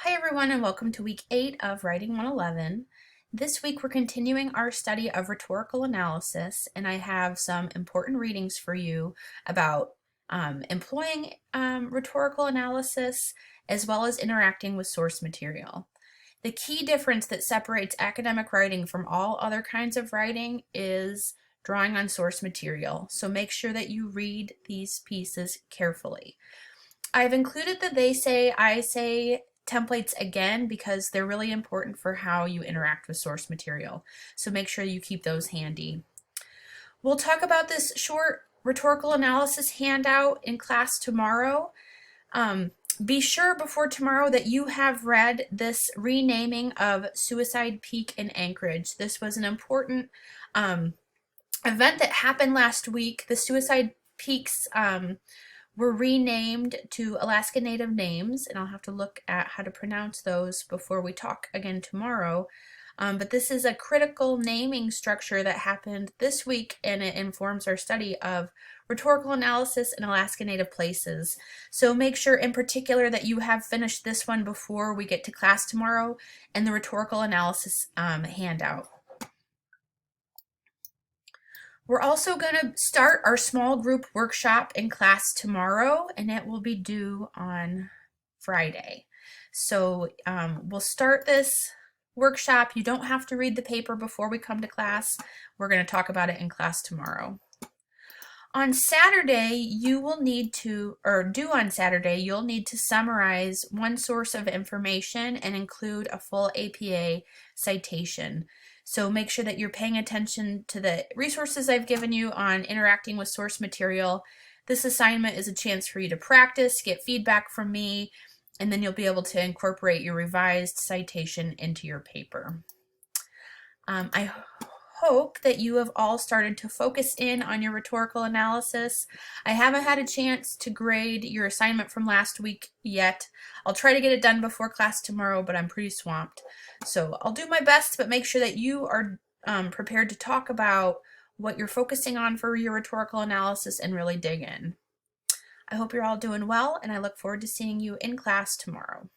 Hi everyone and welcome to week 8 of Writing 111. This week we're continuing our study of rhetorical analysis, and I have some important readings for you about employing rhetorical analysis as well as interacting with source material. The key difference that separates academic writing from all other kinds of writing is drawing on source material, so make sure that you read these pieces carefully. I've included the they say, I say templates again because they're really important for how you interact with source material. So make sure you keep those handy. We'll talk about this short rhetorical analysis handout in class tomorrow. Be sure before tomorrow that you have read this renaming of Suicide Peak in Anchorage. This was an important event that happened last week. The Suicide Peaks were renamed to Alaska Native names, and I'll have to look at how to pronounce those before we talk again tomorrow. But this is a critical naming structure that happened this week, and it informs our study of rhetorical analysis in Alaska Native places. So make sure in particular that you have finished this one before we get to class tomorrow and the rhetorical analysis handout. We're also going to start our small group workshop in class tomorrow, and it will be due on Friday. So we'll start this workshop. You don't have to read the paper before we come to class. We're going to talk about it in class tomorrow. On Saturday, you will need to, or due on Saturday, you'll need to summarize one source of information and include a full APA citation. So make sure that you're paying attention to the resources I've given you on interacting with source material. This assignment is a chance for you to practice, get feedback from me, and then you'll be able to incorporate your revised citation into your paper. I hope that you have all started to focus in on your rhetorical analysis. I haven't had a chance to grade your assignment from last week yet. I'll try to get it done before class tomorrow, but I'm pretty swamped. So I'll do my best, but make sure that you are prepared to talk about what you're focusing on for your rhetorical analysis and really dig in. I hope you're all doing well, and I look forward to seeing you in class tomorrow.